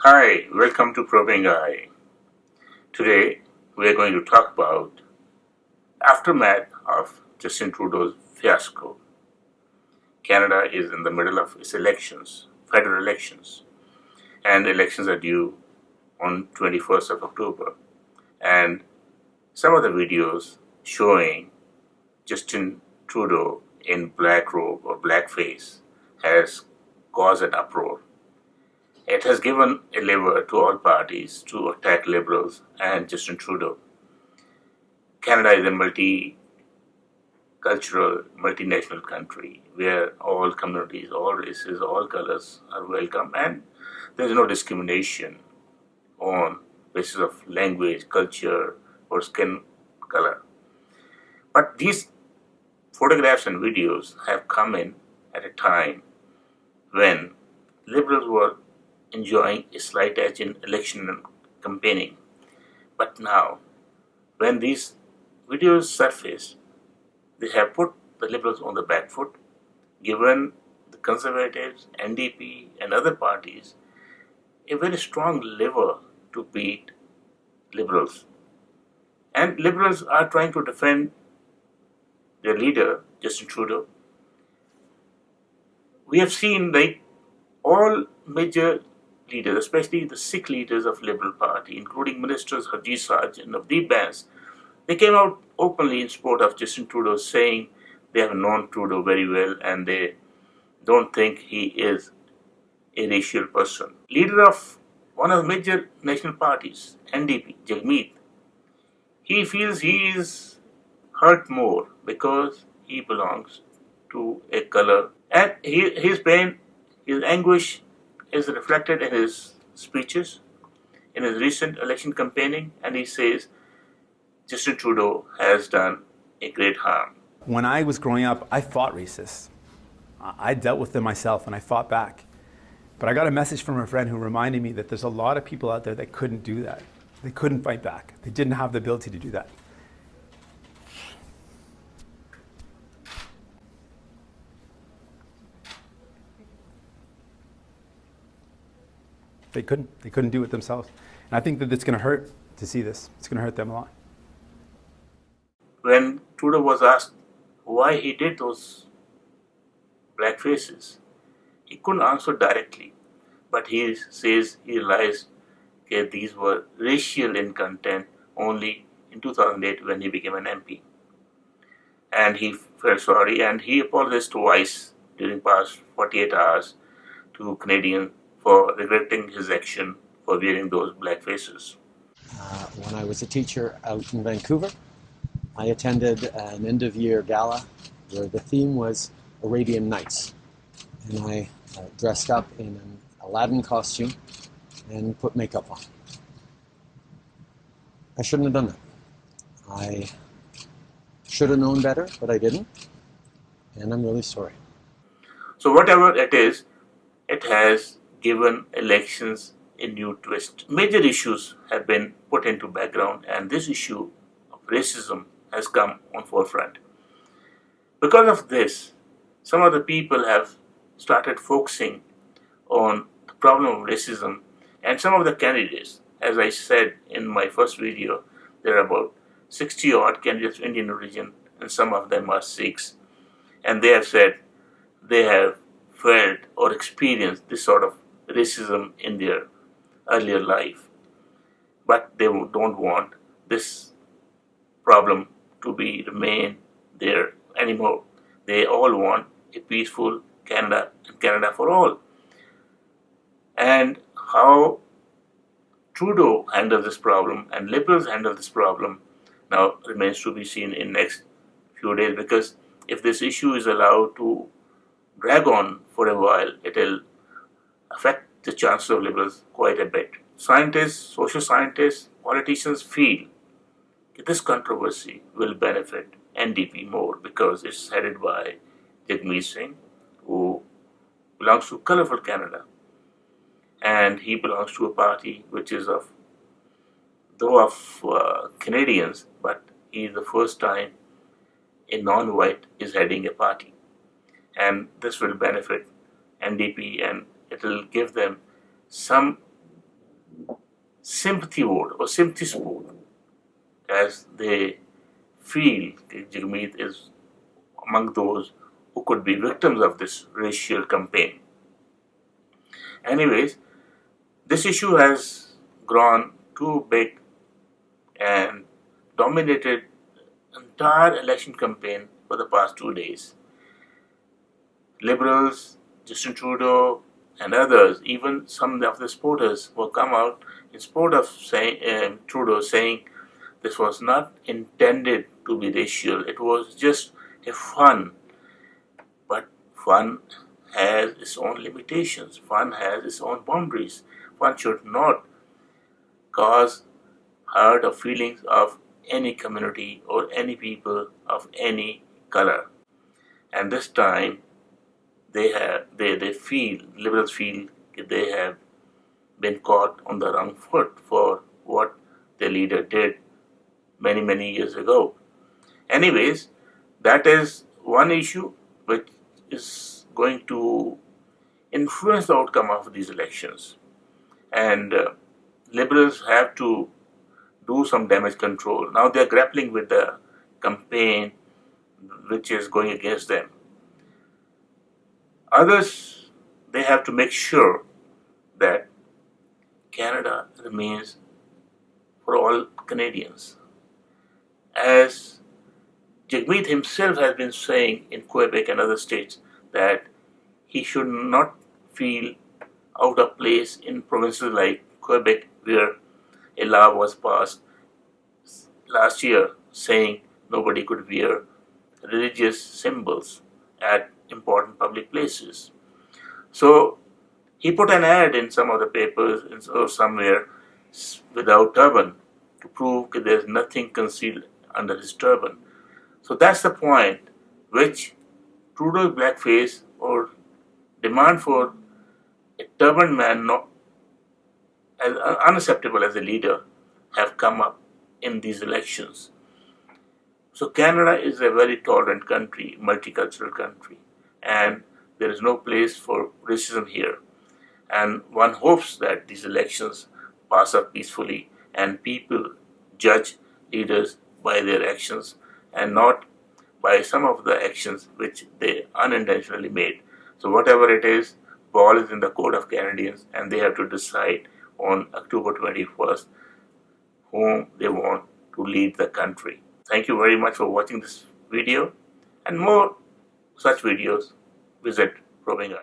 Hi, welcome to Probing Eye. Today we are going to talk about aftermath of Justin Trudeau's fiasco. Canada is in the middle of its elections, federal elections, and elections are due on 21st of October. And some of the videos showing Justin Trudeau in black robe or blackface has caused an uproar. It has given a lever to all parties to attack Liberals and Justin Trudeau. Canada is a multicultural, multinational country where all communities, all races, all colors are welcome, and there is no discrimination on basis of language, culture, or skin color. But these photographs and videos have come in at a time when Liberals were enjoying a slight edge in election and campaigning. But now, when these videos surface, they have put the Liberals on the back foot, given the Conservatives, NDP, and other parties a very strong lever to beat Liberals. And Liberals are trying to defend their leader, Justin Trudeau. We have seen all major leaders, especially the Sikh leaders of Liberal Party, including ministers Harjit Raj and Navdeep Bains, they came out openly in support of Justin Trudeau, saying they have known Trudeau very well and they don't think he is a racial person. Leader of one of the major national parties, NDP, Jagmeet, he feels he is hurt more because he belongs to a color. And his pain, his anguish is reflected in his speeches, in his recent election campaigning, and he says Justin Trudeau has done a great harm. When I was growing up, I fought racists. I dealt with them myself and I fought back. But I got a message from a friend who reminded me that there's a lot of people out there that couldn't do that. They couldn't fight back. They didn't have the ability to do that. They couldn't do it themselves. And I think that it's going to hurt to see this. It's going to hurt them a lot. When Trudeau was asked why he did those black faces, he couldn't answer directly, but he says he realized that these were racial in content only in 2008 when he became an MP. And he felt sorry and he apologized twice during past 48 hours to Canadians for regretting his action for wearing those black faces. When I was a teacher out in Vancouver, I attended an end-of-year gala where the theme was Arabian Nights. And I dressed up in an Aladdin costume and put makeup on. I shouldn't have done that. I should have known better, but I didn't. And I'm really sorry. So whatever it is, it has given elections a new twist. Major issues have been put into background and this issue of racism has come on forefront. Because of this, some of the people have started focusing on the problem of racism and some of the candidates, as I said in my first video, there are about 60 odd candidates of Indian origin and some of them are Sikhs, and they have said they have felt or experienced this sort of racism in their earlier life, but they don't want this problem to remain there anymore. They all want a peaceful Canada and Canada for all. And how Trudeau handles this problem and Liberals handle this problem now remains to be seen in next few days, because if this issue is allowed to drag on for a while, it will affect the chances of Liberals quite a bit. Scientists, social scientists, politicians feel that this controversy will benefit NDP more because it's headed by Jagmeet Singh, who belongs to Colourful Canada. And he belongs to a party which is of Canadians, but he is the first time a non-white is heading a party. And this will benefit NDP and it will give them some sympathy vote or sympathy support, as they feel that Jagmeet is among those who could be victims of this racial campaign. Anyways, this issue has grown too big and dominated entire election campaign for the past 2 days. Liberals, Justin Trudeau, and others, even some of the supporters, will come out in support of Trudeau, saying this was not intended to be racial. It was just a fun. But fun has its own limitations. Fun has its own boundaries. One should not cause hurt or feelings of any community or any people of any color. And this time, liberals feel they have been caught on the wrong foot for what their leader did many years ago. Anyways, that is one issue which is going to influence the outcome of these elections. And liberals have to do some damage control. Now they are grappling with the campaign which is going against them. Others, they have to make sure that Canada remains for all Canadians. As Jagmeet himself has been saying in Quebec and other states that he should not feel out of place in provinces like Quebec, where a law was passed last year saying nobody could wear religious symbols at important public places. So he put an ad in some of the papers or somewhere without turban to prove that there's nothing concealed under his turban. So that's the point which Trudeau's blackface or demand for a turban man not as unacceptable as a leader have come up in these elections. So Canada is a very tolerant country, multicultural country, and there is no place for racism here. And one hopes that these elections pass up peacefully and people judge leaders by their actions and not by some of the actions which they unintentionally made. So whatever it is, ball is in the court of Canadians and they have to decide on October 21st whom they want to lead the country. Thank you very much for watching this video, and more such videos, visit Probing Eye.